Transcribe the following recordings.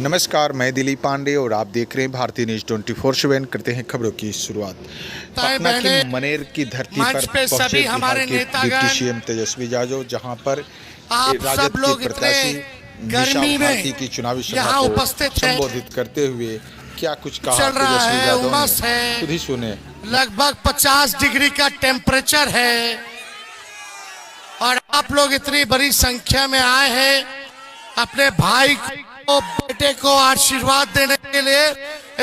नमस्कार, मैं दिलीप पांडे और आप देख रहे हैं भारतीय न्यूज 24/7। करते हैं खबरों की शुरुआत। पटना की मनेर की धरती पर पहुंचे बिहार के डिप्टी सीएम तेजस्वी यादव, जहां पर राजद के प्रत्याशी मीसा भारती की चुनावी सभा को संबोधित करते हुए क्या कुछ कहा तेजस्वी यादव ने, खुद ही सुने। लगभग 50 डिग्री का टेम्परेचर है और आप लोग इतनी बड़ी संख्या में आए हैं अपने भाई को, बेटे को आशीर्वाद देने के लिए।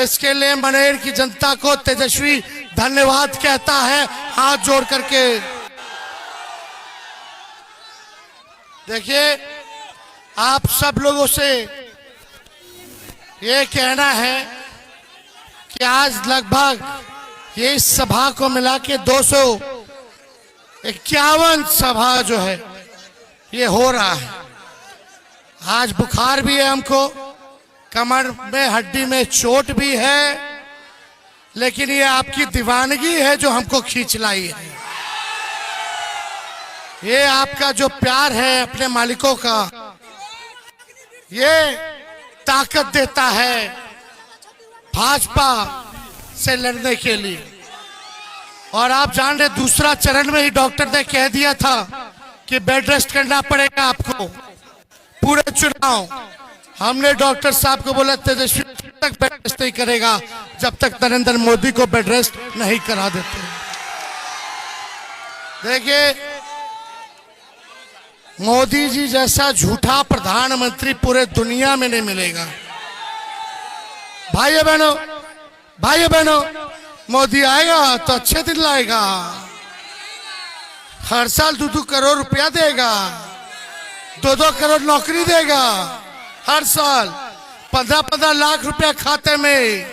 इसके लिए मनेर की जनता को तेजस्वी धन्यवाद कहता है हाथ जोड़ करके। देखिए, आप सब लोगों से ये कहना है कि आज लगभग ये इस सभा को मिला के 251 सभा जो है ये हो रहा है। आज बुखार भी है हमको, कमर में हड्डी में चोट भी है, लेकिन ये आपकी दीवानगी है जो हमको खींच लाई है। ये आपका जो प्यार है अपने मालिकों का, ये ताकत देता है भाजपा से लड़ने के लिए। और आप जान रहे, दूसरा चरण में ही डॉक्टर ने कह दिया था कि बेड रेस्ट करना पड़ेगा आपको पूरे चुनाव। हमने डॉक्टर साहब को बोला तेजस्वी तक बेड रेस्ट नहीं करेगा जब तक नरेंद्र मोदी को बेड रेस्ट नहीं करा देते। देखिए, मोदी जी जैसा झूठा प्रधानमंत्री पूरे दुनिया में नहीं मिलेगा। भाइयों बहनों, मोदी आएगा तो अच्छे दिन लाएगा। हर साल 2-2 करोड़ रुपया देगा, 2-2 करोड़ नौकरी देगा। हर साल 15-15 लाख रुपया खाते में,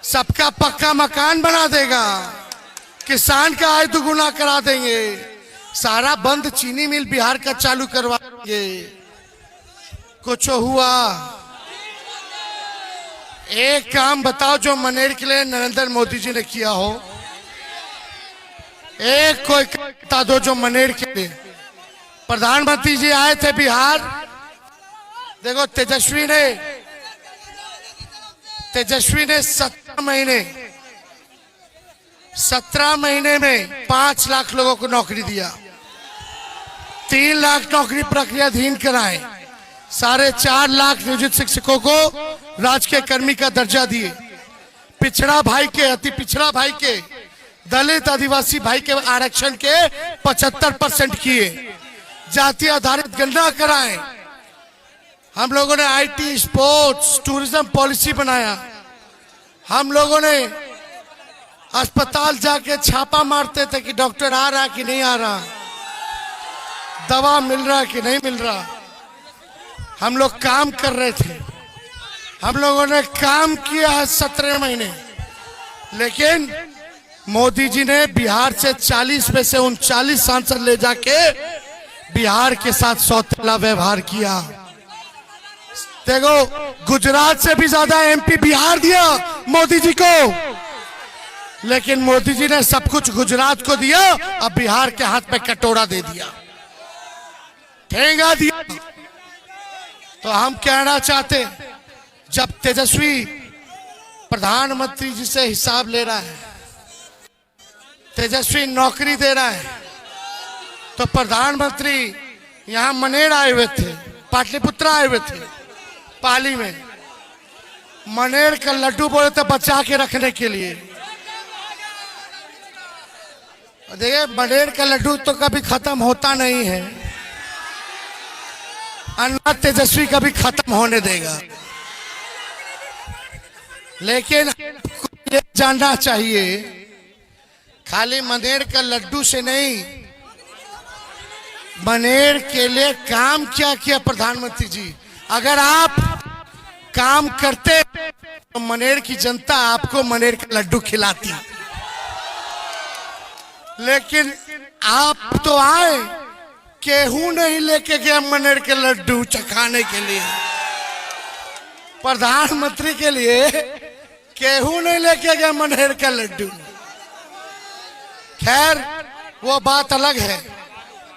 सबका पक्का मकान बना देगा, किसान का आय दुगुना करा देंगे, सारा बंद चीनी मिल बिहार का चालू करवा देंगे। कुछ हुआ? एक काम बताओ जो मनेर के लिए नरेंद्र मोदी जी ने किया हो। एक कोई बता दो जो मनेर के लिए। प्रधानमंत्री जी आए थे बिहार, देखो तेजस्वी ने 17 महीने में 5 लाख लोगों को नौकरी दिया, 3 लाख नौकरी प्रक्रियाधीन कराए, 4.5 लाख नियोजित शिक्षकों को राजकीय कर्मी का दर्जा दिए, पिछड़ा भाई के, अति पिछड़ा भाई के, दलित आदिवासी भाई के आरक्षण के 75% किए, जाति आधारित गणना कराए। हम लोगों ने आईटी, स्पोर्ट्स, टूरिज्म पॉलिसी बनाया। हम लोगों ने अस्पताल जाके छापा मारते थे कि डॉक्टर आ रहा कि नहीं आ रहा, दवा मिल रहा कि नहीं मिल रहा। हम लोग काम कर रहे थे, हम लोगों ने काम किया है 17 महीने। लेकिन मोदी जी ने बिहार से 40 में से 39 सांसद ले जाके बिहार के साथ सौतेला व्यवहार किया। देखो, गुजरात से भी ज्यादा एमपी बिहार दिया मोदी जी को, लेकिन मोदी जी ने सब कुछ गुजरात को दिया, अब बिहार के हाथ में कटोरा दे दिया, ठेंगा दिया। तो हम कहना चाहते, जब तेजस्वी प्रधानमंत्री जी से हिसाब ले रहा है, तेजस्वी नौकरी दे रहा है, तो प्रधानमंत्री यहां मनेर आए हुए थे, पाटलिपुत्र आए हुए थे, पाली में मनेर का लड्डू बोले थे बचा के रखने के लिए। देखिए, मनेर का लड्डू तो कभी खत्म होता नहीं है, अन्ना तेजस्वी कभी खत्म होने देगा। लेकिन ये जानना चाहिए, खाली मनेर का लड्डू से नहीं, मनेर के लिए काम क्या किया प्रधानमंत्री जी। अगर आप काम करते तो मनेर की जनता आपको मनेर का लड्डू खिलाती। लेकिन आप तो आए, केहू नहीं लेके गया मनेर के लड्डू चखाने के लिए। प्रधानमंत्री के लिए केहू नहीं लेके गया मनेर का लड्डू। खैर, वो बात अलग है।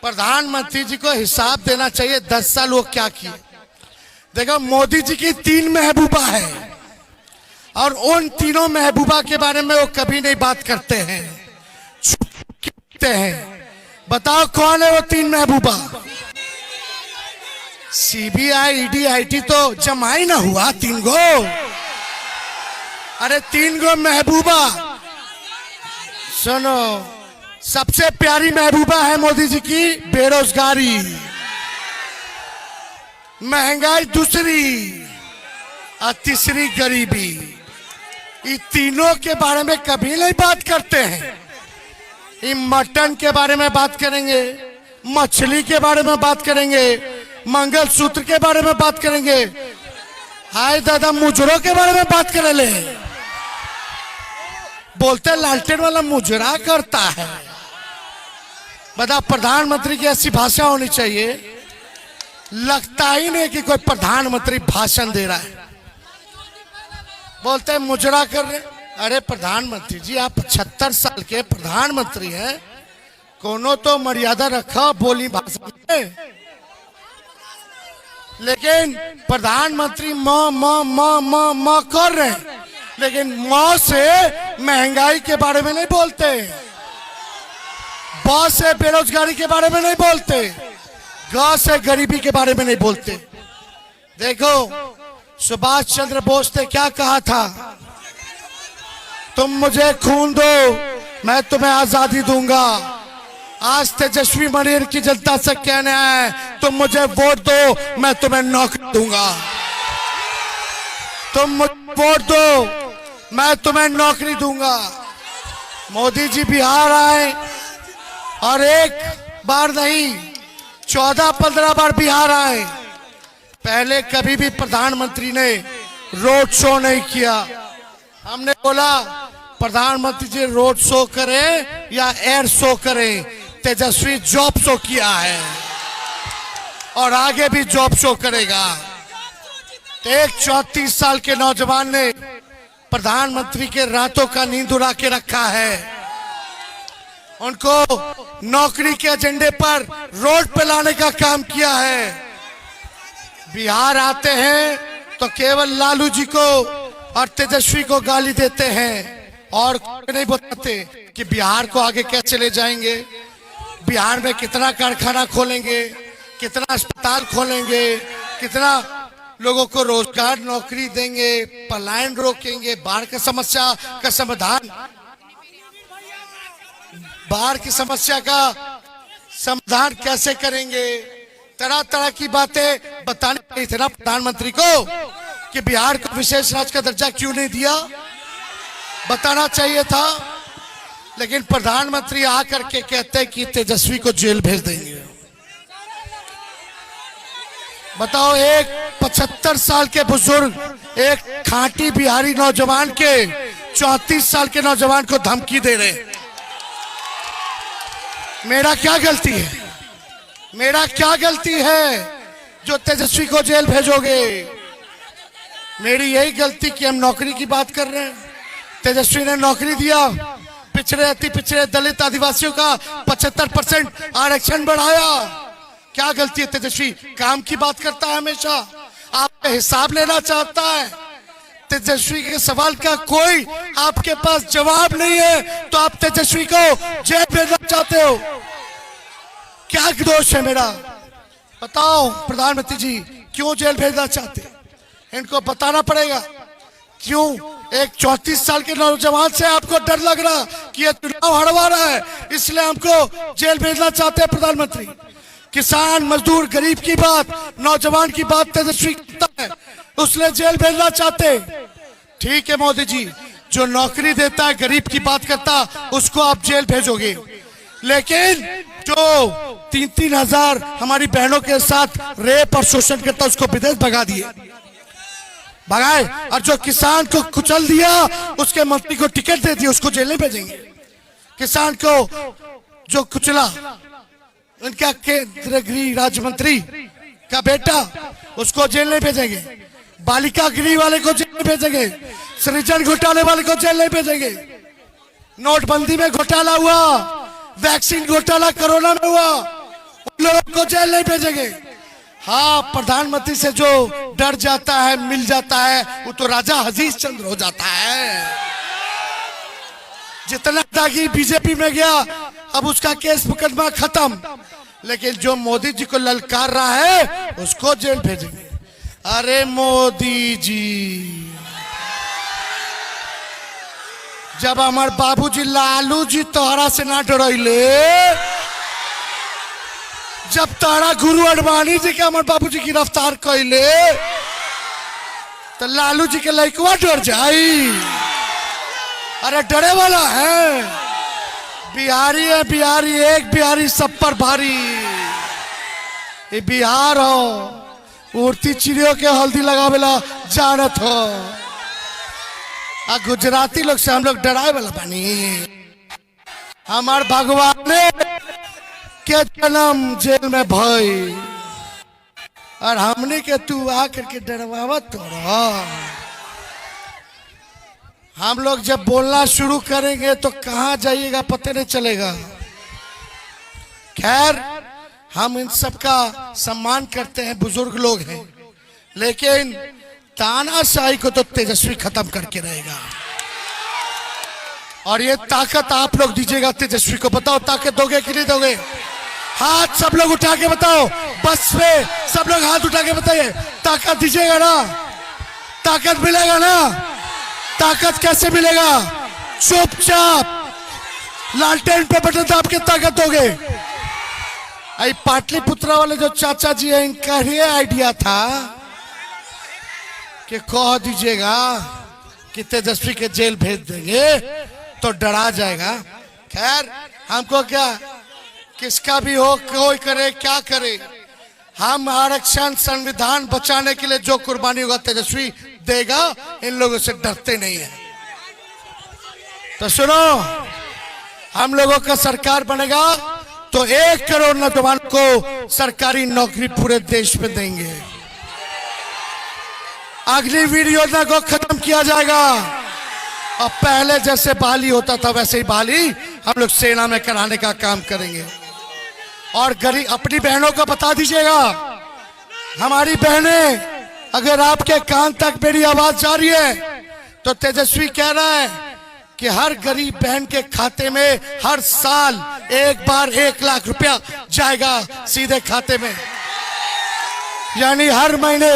प्रधानमंत्री जी को हिसाब देना चाहिए 10 साल वो क्या किए। देखो मोदी जी की 3 महबूबा है और उन तीनों महबूबा के बारे में वो कभी नहीं बात करते हैं, छुपते हैं। बताओ कौन है वो 3 महबूबा? सीबीआई, ईडी, आईटी तो जमा ही ना हुआ 3 गो। अरे 3 गो महबूबा। सुनो, सबसे प्यारी महबूबा है मोदी जी की बेरोजगारी, महंगाई दूसरी और तीसरी गरीबी। ये तीनों के बारे में कभी नहीं बात करते हैं। ये मटन के बारे में बात करेंगे, मछली के बारे में बात करेंगे, मंगलसूत्र के बारे में बात करेंगे, हाय दादा मुजरों के बारे में बात कर ले। बोलते लालटेन वाला मुजरा करता है। बता, प्रधानमंत्री की ऐसी भाषा होनी चाहिए, लगता ही नहीं कि कोई प्रधानमंत्री भाषण दे रहा है। बोलते हैं मुजरा कर रहे। अरे प्रधानमंत्री जी, आप 76 साल के प्रधानमंत्री हैं, कोनो तो मर्यादा रखा बोली भाषा में। लेकिन प्रधानमंत्री म कर रहे हैं, लेकिन म से महंगाई के बारे में नहीं बोलते, ब से बेरोजगारी के बारे में नहीं बोलते, ग से गरीबी के बारे में नहीं बोलते। देखो, सुभाष चंद्र बोस ने क्या कहा था? तुम मुझे खून दो, मैं तुम्हें आजादी दूंगा। आज तेजस्वी मनेर की जनता से कहना है, तुम मुझे वोट दो, मैं तुम्हें नौकरी दूंगा। तुम मुझे वोट दो, मैं तुम्हें नौकरी दूंगा। मोदी जी बिहार आए और एक बार नहीं 14-15 बार बिहार आए। पहले कभी भी प्रधानमंत्री ने रोड शो नहीं किया। हमने बोला प्रधानमंत्री जी रोड शो करें या एयर शो करें, तेजस्वी जॉब शो किया है और आगे भी जॉब शो करेगा। एक 34 साल के नौजवान ने प्रधानमंत्री के रातों का नींद उड़ा के रखा है। उनको नौकरी के एजेंडे पर रोड पे लाने का काम किया है। बिहार आते हैं तो केवल लालू जी को और तेजस्वी को गाली देते हैं और नहीं बताते कि बिहार को आगे कैसे ले जाएंगे, बिहार में कितना कारखाना खोलेंगे, कितना अस्पताल खोलेंगे, कितना लोगों को रोजगार नौकरी देंगे, पलायन रोकेंगे, बाढ़ की समस्या का समाधान, बाढ़ की समस्या का समाधान कैसे करेंगे। तरह तरह की बातें बताने चाहिए थे ना प्रधानमंत्री को कि बिहार को विशेष राज्य का दर्जा क्यों नहीं दिया, बताना चाहिए था। लेकिन प्रधानमंत्री आकर के कहते हैं कि तेजस्वी को जेल भेज देंगे। बताओ, एक 75 साल के बुजुर्ग, एक खांटी बिहारी नौजवान के 34 साल के नौजवान को धमकी दे रहे। मेरा क्या गलती है? मेरा क्या गलती है जो तेजस्वी को जेल भेजोगे? मेरी यही गलती कि हम नौकरी की बात कर रहे हैं। तेजस्वी ने नौकरी दिया, पिछड़े अति पिछड़े दलित आदिवासियों का 75% आरक्षण बढ़ाया। क्या गलती है? तेजस्वी काम की बात करता है, हमेशा आपका हिसाब लेना चाहता है। तेजस्वी के सवाल का कोई आपके पास जवाब नहीं है तो आप तेजस्वी को जेल भेजना चाहते हो। क्या दोष है मेरा? बताओ प्रधानमंत्री जी, क्यों जेल भेजना चाहते? इनको बताना पड़ेगा क्यों। एक 34 साल के नौजवान से आपको डर लग रहा कि ये चुनाव हरवा रहा है, इसलिए हमको जेल भेजना चाहते हैं प्रधानमंत्री। किसान मजदूर गरीब की बात, नौजवान की बात तेजस्वी करता है, उसने जेल भेजना चाहते। ठीक है मोदी जी, जो नौकरी देता है, गरीब की बात करता, उसको आप जेल भेजोगे। लेकिन जो 3-3 हजार हमारी बहनों के साथ रेप और शोषण करता, उसको विदेश भगा दिए, भगाए। और जो किसान को कुचल दिया, उसके मंत्री को टिकट दे दिया, उसको जेल नहीं भेजेंगे। किसान को जो कुचला, उनका केंद्रीय गृह राज्य मंत्री का बेटा, उसको जेल नहीं भेजेंगे। बालिका गृह वाले को जेल नहीं भेजेंगे। सृजन घोटाले वाले को जेल नहीं भेजेंगे। नोटबंदी में घोटाला हुआ, वैक्सीन घोटाला कोरोना में हुआ, उन लोगों को जेल नहीं भेजेंगे। हाँ, प्रधानमंत्री से जो डर जाता है मिल जाता है वो तो राजा हजीज चंद्र हो जाता है। जितना दागी बीजेपी में गया अब उसका केस मुकदमा खत्म, लेकिन जो मोदी जी को ललकार रहा है उसको जेल भेजेंगे। अरे मोदी जी, जब हमारे बाबूजी लालू जी तोहरा से ना डरैले, जब तारा गुरु अडवाणी जी के हमारे बाबूजी गिरफ्तार कैले तो लालू जी के लड़कवा डर जाई। अरे डरे वाला है, बिहारी है बिहारी, एक बिहारी सब पर भारी। ये बिहार हो, उड़ती चिड़ियों के हल्दी लगावेला जानत हो। गुजराती लोग से हम लोग डराए वाला पानी। हमार भगवान ने के जन्म जेल में भई और हमने के तू आकर के डरवावत तो रहा। हम लोग जब बोलना शुरू करेंगे तो कहां जाइएगा पता नहीं चलेगा। खैर, हम इन सब का सम्मान करते हैं, बुजुर्ग लोग हैं, लेकिन तानाशाही को तो तेजस्वी खत्म करके रहेगा। और ये ताकत आप लोग दीजिएगा तेजस्वी को। बताओ ताकत दोगे कि नहीं दोगे? हाथ सब लोग उठा के बताओ, बस में सब लोग हाथ उठा के बताइए, ताकत दीजिएगा ना? ताकत मिलेगा ना? ताकत कैसे मिलेगा? चुपचाप लालटेन पे बटन दाब के ताकत दोगे। आई पाटलिपुत्रा वाले जो चाचा जी है, इनका ही आइडिया था कि कह दीजिएगा कि तेजस्वी के जेल भेज देंगे तो डरा जाएगा। खैर, हमको क्या, किसका भी हो, कोई करे क्या करे, हम आरक्षण संविधान बचाने के लिए जो कुर्बानी होगा तेजस्वी देगा। इन लोगों से डरते नहीं है। तो सुनो, हम लोगों का सरकार बनेगा तो 1 करोड़ नौजवान को सरकारी नौकरी पूरे देश में देंगे। अग्निवीर योजना को खत्म किया जाएगा। अब पहले जैसे बहाली होता था वैसे ही बहाली हम लोग सेना में कराने का काम करेंगे। और गरीब अपनी बहनों को बता दीजिएगा, हमारी बहनें, अगर आपके कान तक मेरी आवाज जा रही है तो तेजस्वी कह रहा है कि हर गरीब बहन के खाते में हर साल एक बार 1 लाख रुपया जाएगा सीधे खाते में। यानी हर महीने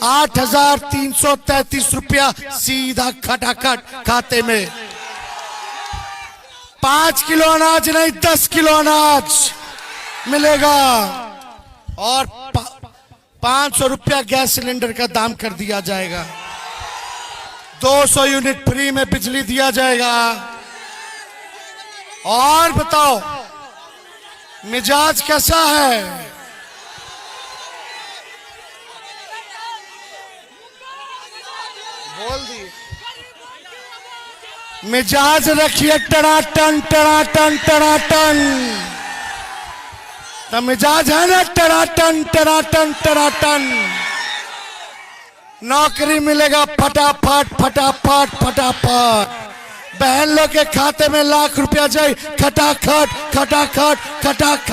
8,333 रुपया सीधा खटाखट खाते में। 5 किलो अनाज नहीं 10 किलो अनाज मिलेगा। और 500 रुपया गैस सिलेंडर का दाम कर दिया जाएगा। 200 यूनिट फ्री में बिजली दिया जाएगा। और बताओ मिजाज कैसा है? बोल दिए मिजाज रखिए टनाटन टनाटन टनाटन। तो मिजाज है ना टनाटन टनाटन टनाटन। नौकरी मिलेगा फटाफट फटाफट फटाफट। बहन लोग के खाते में लाख रुपया जाए खटाखट खटाखट खटाखट।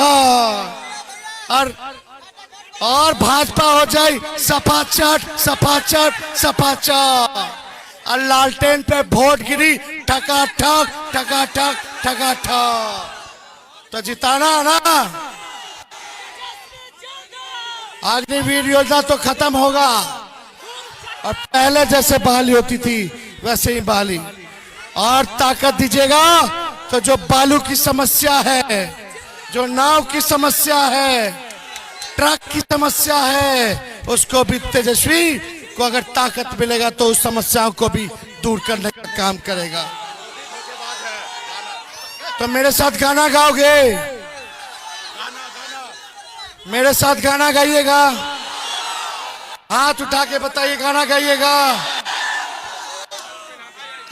और भाजपा हो जाए सपाचट सपाचट सपाचट। और लालटेन पे वोट गिरी ठकाठक ठकाठक ठकाठक। तो जिताना ना। अग्निवीर योजना तो खत्म होगा और पहले जैसे बहाली होती थी वैसे ही बहाली। और ताकत दीजिएगा तो जो बालू की समस्या है, जो नाव की समस्या है, ट्रक की समस्या है, उसको भी तेजस्वी को अगर ताकत मिलेगा तो उस समस्याओं को भी दूर करने का काम करेगा। तो मेरे साथ गाना गाओगे? मेरे साथ गाना गाइएगा। हाथ उठा के बताइए गाना गाइएगा।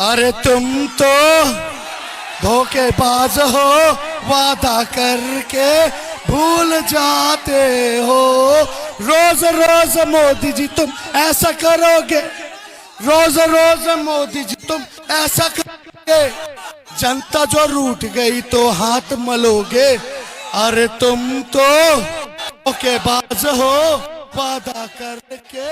अरे तुम तो धोखेबाज हो, वादा करके भूल जाते हो। रोज रोज मोदी जी तुम ऐसा करोगे, रोज रोज मोदी जी तुम ऐसा करोगे। जनता जो रूठ गई तो हाथ मलोगे। अरे तुम तो के बाज हो वादा करके